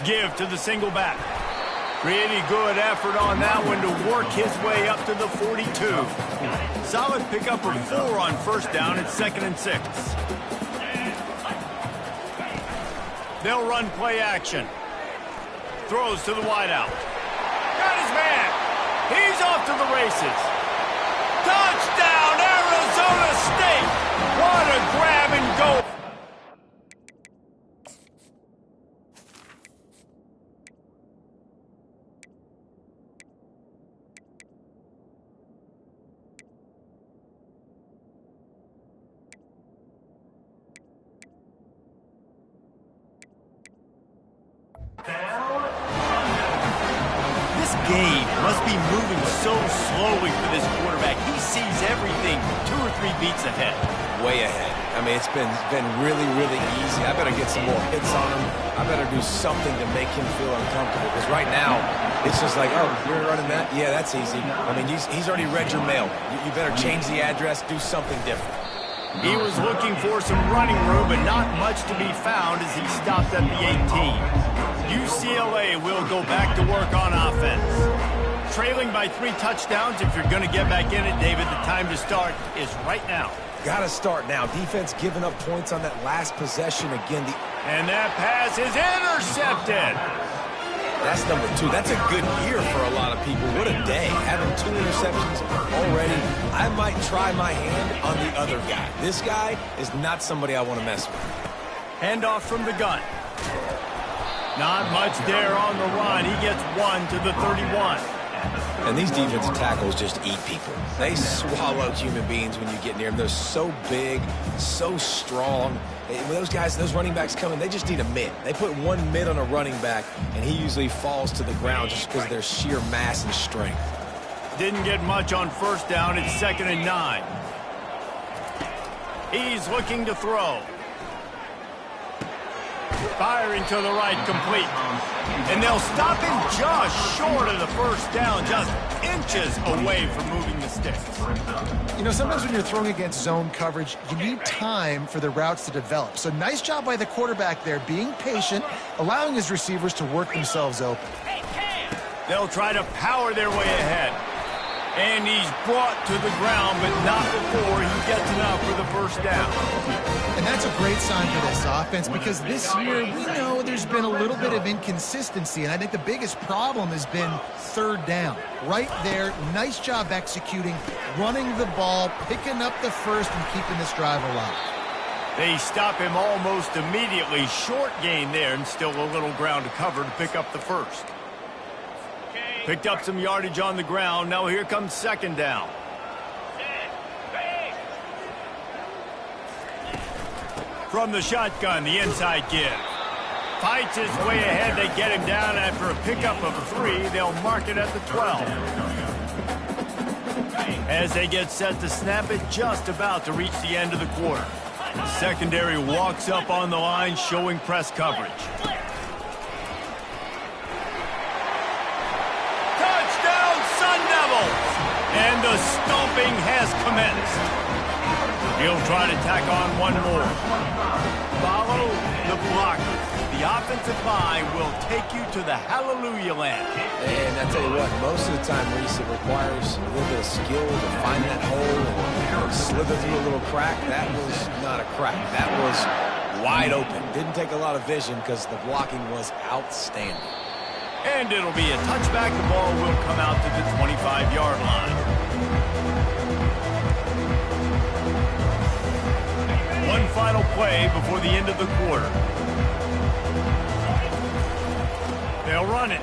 Give to the single back. Pretty good effort on that one to work his way up to the 42. Solid pickup of 4 on 1st down. It's 2nd and 6. They'll run play action. Throws to the wideout. Got his man. He's off to the races. Touchdown, Arizona State. What a grab and go. Game must be moving so slowly for this quarterback. He sees everything 2 or 3 beats ahead. Way ahead. I mean, it's been really, really easy. I better get some more hits on him. I better do something to make him feel uncomfortable. Because right now, it's just like, oh, you're running that? Yeah, that's easy. I mean, he's already read your mail. You better change the address, do something different. He was looking for some running room, but not much to be found as he stopped at the 18. UCLA will go back to work on offense. Trailing by 3 touchdowns. If you're going to get back in it, David, the time to start is right now. Got to start now. Defense giving up points on that last possession again. And that pass is intercepted. That's number 2. That's a good year for a lot of people. What a day. Having 2 interceptions already. I might try my hand on the other guy. This guy is not somebody I want to mess with. Handoff from the gun. Not much there on the run. He gets 1 to the 31. And these defensive tackles just eat people. They swallow human beings when you get near them. They're so big, so strong. When those guys, those running backs come in, they just need a mid. They put 1 mid on a running back, and he usually falls to the ground just because of their sheer mass and strength. Didn't get much on 1st down. It's 2nd and 9. He's looking to throw. Firing to the right, complete. And they'll stop him just short of the 1st down, just inches away from moving the sticks. You know, sometimes when you're throwing against zone coverage, you need time for the routes to develop. So nice job by the quarterback there, being patient, allowing his receivers to work themselves open. They'll try to power their way ahead. And he's brought to the ground, but not before he gets enough for the 1st down. And that's a great sign for this offense because this year we know there's been a little bit of inconsistency, and I think the biggest problem has been 3rd down. Right there, nice job executing, running the ball, picking up the 1st, and keeping this drive alive. They stop him almost immediately. Short gain there, and still a little ground to cover to pick up the 1st. Picked up some yardage on the ground. Now here comes 2nd down. From the shotgun, the inside give. Fights his way ahead. They get him down after a pickup of 3. They'll mark it at the 12. As they get set to snap it, just about to reach the end of the quarter. The secondary walks up on the line, showing press coverage. And the stomping has commenced. He'll try to tack on one more. Follow the blocker. The offensive line will take you to the hallelujah land. And I tell you what, most of the time, Reese, it requires a little bit of skill to find that hole and slither through a little crack. That was not a crack. That was wide open. Didn't take a lot of vision because the blocking was outstanding. And it'll be a touchback. The ball will come out to the 25-yard line. One final play before the end of the quarter. They'll run it.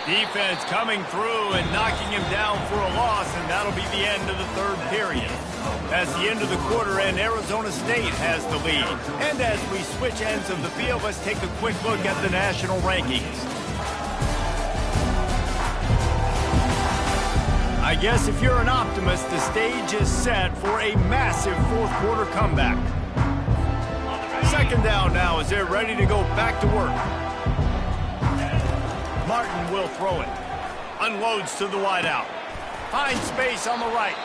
Defense coming through and knocking him down for a loss, and that'll be the end of the third period. That's the end of the quarter, and Arizona State has the lead. And as we switch ends of the field, let's take a quick look at the national rankings. I guess if you're an optimist, the stage is set for a massive fourth-quarter comeback. Second down now as they're ready to go back to work. Martin will throw it. Unloads to the wideout. Finds space on the right.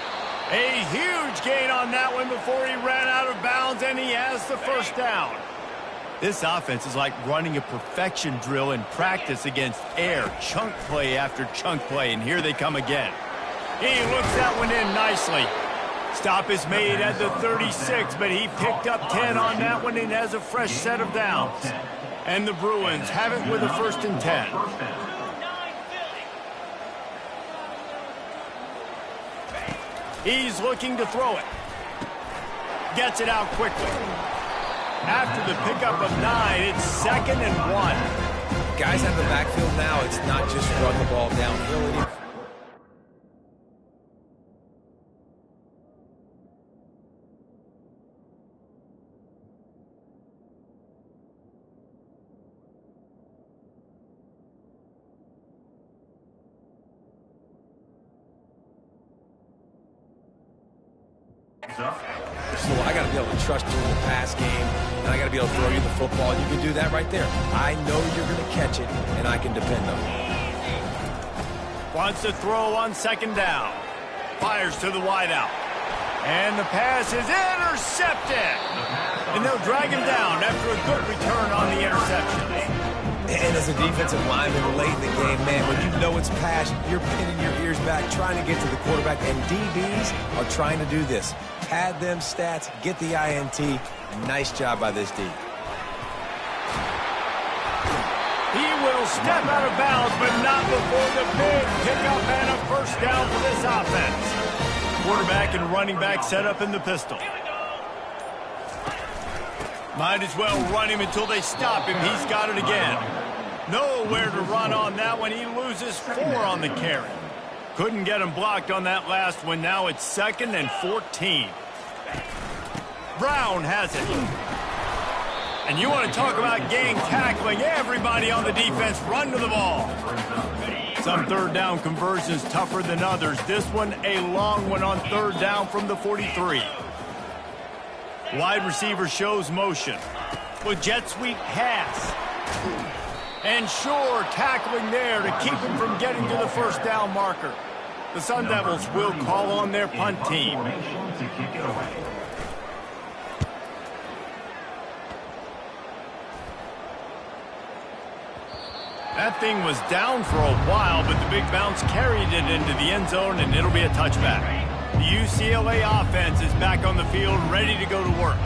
A huge gain on that one before he ran out of bounds, and he has the first down. This offense is like running a perfection drill in practice against air. Chunk play after chunk play, and here they come again. He looks that one in nicely. Stop is made at the 36, but he picked up 10 on that one and has a fresh set of downs. And the Bruins have it with a 1st and 10. He's looking to throw it. Gets it out quickly. After the pickup of 9, it's 2nd and 1. Guys have the backfield now. It's not just run the ball downhill. So I got to be able to trust you in the pass game, and I got to be able to throw you the football. You can do that right there. I know you're going to catch it, and I can depend on it. Wants to throw on 2nd down. Fires to the wideout. And the pass is intercepted. And they'll drag him down after a good return on the interception. And as a defensive lineman late in the game, man, when you know it's pass, you're pinning your ears back, trying to get to the quarterback, and DBs are trying to do this. Pad them stats, get the INT. Nice job by this D. He will step out of bounds, but not before the big pickup and a first down for this offense. Quarterback and running back set up in the pistol. Might as well run him until they stop him. He's got it again. Nowhere to run on that one. He loses 4 on the carry. Couldn't get him blocked on that last one. Now it's 2nd and 14. Brown has it. And you want to talk about gang tackling. Everybody on the defense run to the ball. Some 3rd down conversions tougher than others. This one a long one on 3rd down from the 43. Wide receiver shows motion. With jet sweep pass. And Shore tackling there to keep him from getting to the first down marker. The Sun Devils will call on their punt team. That thing was down for a while, but the big bounce carried it into the end zone, and it'll be a touchback. The UCLA offense is back on the field, ready to go to work.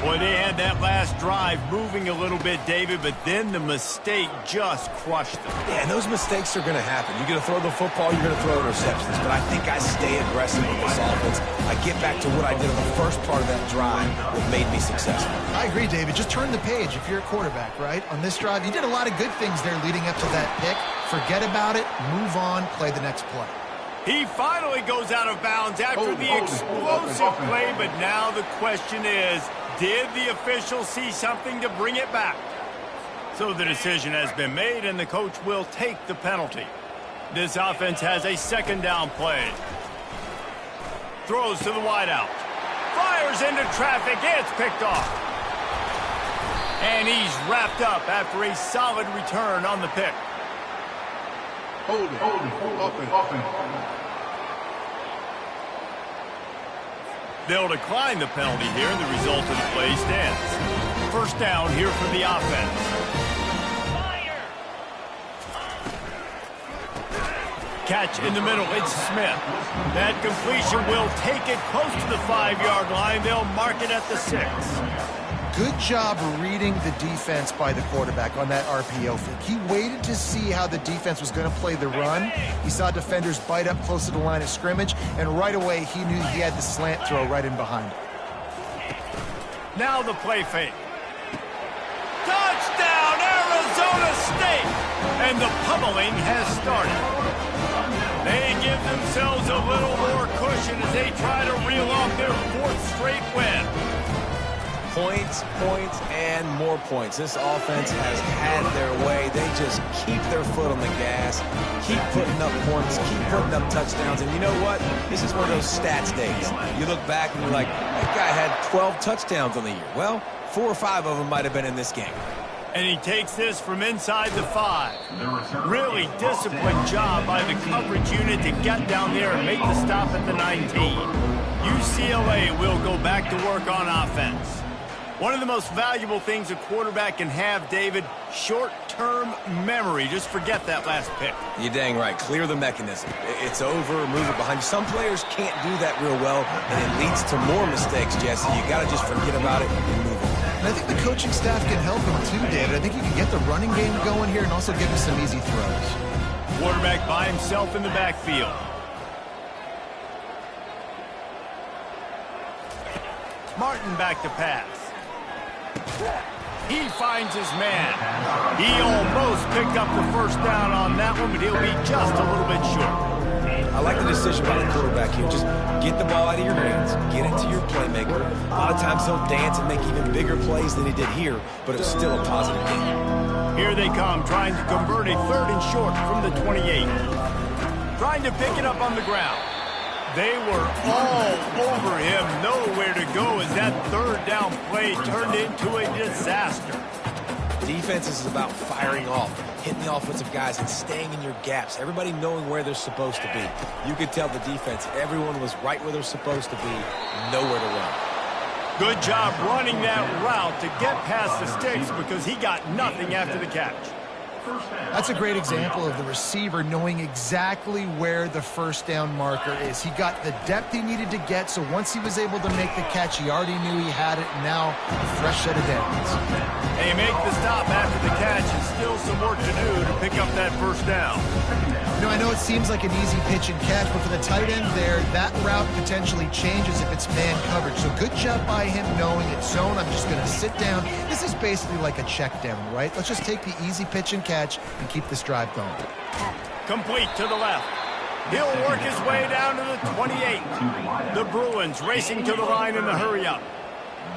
Boy, they had that last drive moving a little bit, David, but then the mistake just crushed them. Yeah, and those mistakes are going to happen. You're going to throw the football, you're going to throw interceptions, but I think I stay aggressive with this offense. I get back to what I did on the first part of that drive that made me successful. I agree, David. Just turn the page if you're a quarterback, right? On this drive, you did a lot of good things there leading up to that pick. Forget about it, move on, play the next play. He finally goes out of bounds after the explosive play, but now the question is, did the official see something to bring it back? So the decision has been made, and the coach will take the penalty. This offense has a 2nd down play. Throws to the wideout. Fires into traffic. It's picked off. And he's wrapped up after a solid return on the pick. Hold it. Offense. They'll decline the penalty here, and the result of the play stands. First down here for the offense. Catch in the middle, it's Smith. That completion will take it close to the 5-yard line. They'll mark it at the 6. Good job reading the defense by the quarterback on that RPO fake. He waited to see how the defense was going to play the run. He saw defenders bite up close to the line of scrimmage, and right away he knew he had the slant throw right in behind. Now the play fake. Touchdown, Arizona State! And the pummeling has started. They give themselves a little more cushion as they try to reel off their 4th straight win. Points, points, and more points. This offense has had their way. They just keep their foot on the gas, keep putting up points, keep putting up touchdowns. And you know what? This is one of those stats days. You look back and you're like, that guy had 12 touchdowns on the year. Well, 4 or 5 of them might have been in this game. And he takes this from inside the 5. Really disciplined job by the coverage unit to get down there and make the stop at the 19. UCLA will go back to work on offense. One of the most valuable things a quarterback can have, David, short-term memory. Just forget that last pick. You're dang right. Clear the mechanism. It's over, move it behind you. Some players can't do that real well, and it leads to more mistakes, Jesse. You got to just forget about it and move on. And I think the coaching staff can help him too, David. I think you can get the running game going here and also give him some easy throws. Quarterback by himself in the backfield. Martin back to pass. He finds his man. He almost picked up the first down on that one, but he'll be just a little bit short. I like the decision by the quarterback here. Just get the ball out of your hands, get it to your playmaker. A lot of times he'll dance and make even bigger plays than he did here, but it was still a positive game. Here they come, trying to convert a 3rd and short from the 28. Trying to pick it up on the ground. They were all over him, nowhere to go as that 3rd down play turned into a disaster. Defense is about firing off, hitting the offensive guys and staying in your gaps, everybody knowing where they're supposed to be. You could tell the defense, everyone was right where they're supposed to be, nowhere to run. Good job running that route to get past the sticks because he got nothing after the catch. That's a great example of the receiver knowing exactly where the first down marker is. He got the depth he needed to get, so once he was able to make the catch, he already knew he had it, and now a fresh set of downs. They make the stop after the catch, and still some work to do to pick up that first down. You know, I know it seems like an easy pitch and catch, but for the tight end there, that route potentially changes if it's man coverage. So good job by him knowing it's zone. I'm just going to sit down. This is basically like a check down, right? Let's just take the easy pitch and catch and keep this drive going. Complete to the left. He'll work his way down to the 28. The Bruins racing to the line in the hurry-up.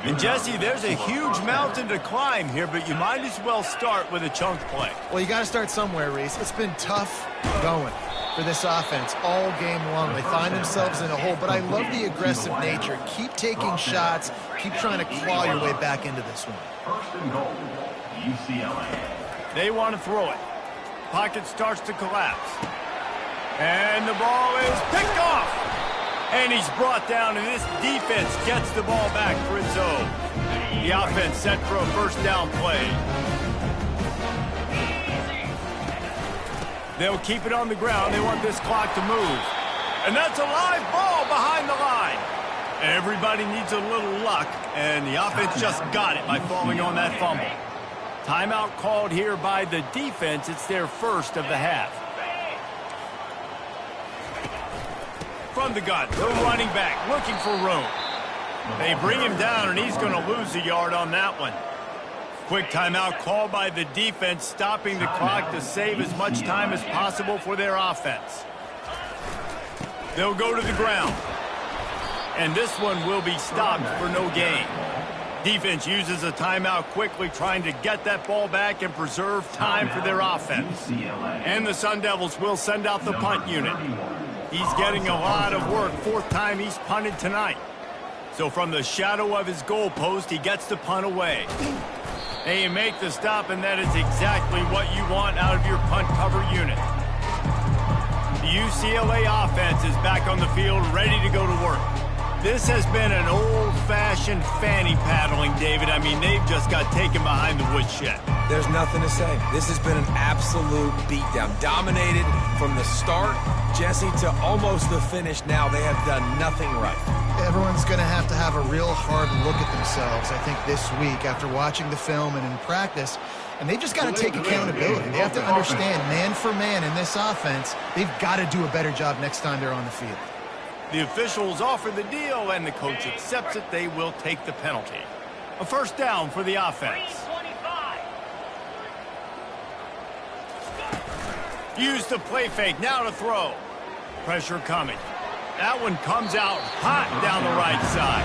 And, Jesse, there's a huge mountain to climb here, but you might as well start with a chunk play. Well, you got to start somewhere, Reese. It's been tough going for this offense all game long. They find themselves in a hole, but I love the aggressive nature. Keep taking shots. Keep trying to claw your way back into this one. First and goal, UCLA. They want to throw it. Pocket starts to collapse. And the ball is picked off. And he's brought down, and this defense gets the ball back for its own. The offense set for a first down play. They'll keep it on the ground. They want this clock to move. And that's a live ball behind the line. Everybody needs a little luck, and the offense just got it by falling on that fumble. Timeout called here by the defense. It's their first of the half. From the gun, the running back looking for room. They bring him down, and he's going to lose a yard on that one. Quick timeout called by the defense, stopping the clock to save as much time as possible for their offense. They'll go to the ground. And this one will be stopped for no gain. Defense uses a timeout quickly, trying to get that ball back and preserve time for their offense. And the Sun Devils will send out the punt unit. He's getting a lot of work. 4th time he's punted tonight. So from the shadow of his goal post, he gets the punt away. They make the stop, and that is exactly what you want out of your punt cover unit. The UCLA offense is back on the field, ready to go to work. This has been an old-fashioned fanny paddling, David. I mean, they've just got taken behind the woodshed. There's nothing to say. This has been an absolute beatdown. Dominated from the start, Jesse, to almost the finish now. They have done nothing right. Everyone's going to have a real hard look at themselves, I think, this week after watching the film and in practice. And they've just got to take accountability. They have to understand, man for man in this offense, they've got to do a better job next time they're on the field. The officials offer the deal, and the coach accepts it. They will take the penalty. A first down for the offense. Use the play fake. Now to throw. Pressure coming. That one comes out hot down the right side.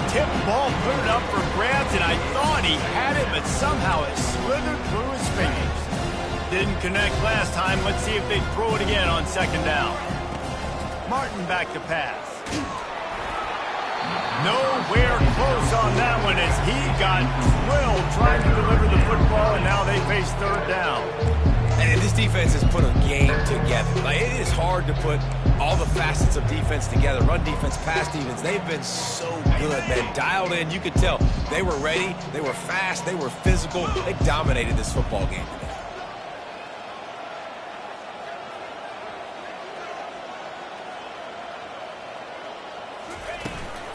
Tip ball, put it up for grabs, and I thought he had it, but somehow it slithered through his fingers. Didn't connect last time. Let's see if they throw it again on second down. Martin back to pass. Nowhere close on that one as he got drilled trying to deliver the football, and now they face third down. And this defense has put a game together. Like, it is hard to put all the facets of defense together. Run defense, pass defense. They've been so good, man. Dialed in. You could tell they were ready. They were fast. They were physical. They dominated this football game today.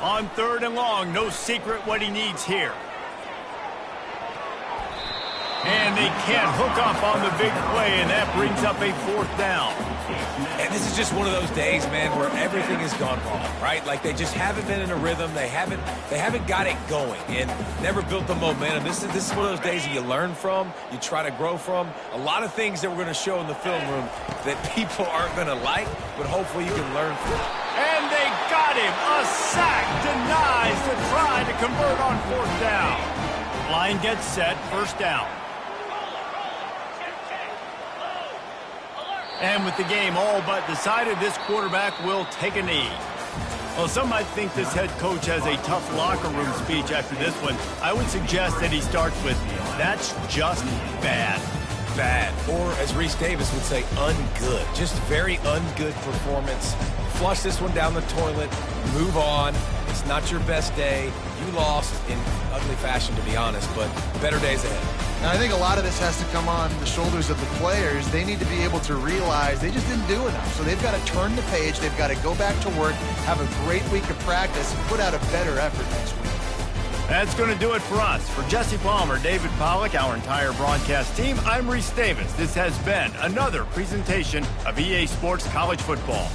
On third and long, no secret what he needs here. And they can't hook up on the big play, and that brings up a fourth down. And this is just one of those days, man, where everything has gone wrong, right? Like, they just haven't been in a rhythm. They haven't got it going and never built the momentum. This is one of those days that you learn from, you try to grow from. A lot of things that we're going to show in the film room that people aren't going to like, but hopefully you can learn from. And they got him. A sack denies the try to convert on fourth down. Line gets set, first down. And with the game all but decided, this quarterback will take a knee. Well, some might think this head coach has a tough locker room speech after this one. I would suggest that he starts with, "That's just bad." Bad. Or, as Reese Davis would say, ungood. Just very ungood performance. Flush this one down the toilet. Move on. It's not your best day. You lost in ugly fashion, to be honest, but better days ahead. Now, I think a lot of this has to come on the shoulders of the players. They need to be able to realize they just didn't do enough. So they've got to turn the page. They've got to go back to work, have a great week of practice, and put out a better effort next week. That's going to do it for us. For Jesse Palmer, David Pollack, our entire broadcast team, I'm Reese Davis. This has been another presentation of EA Sports College Football.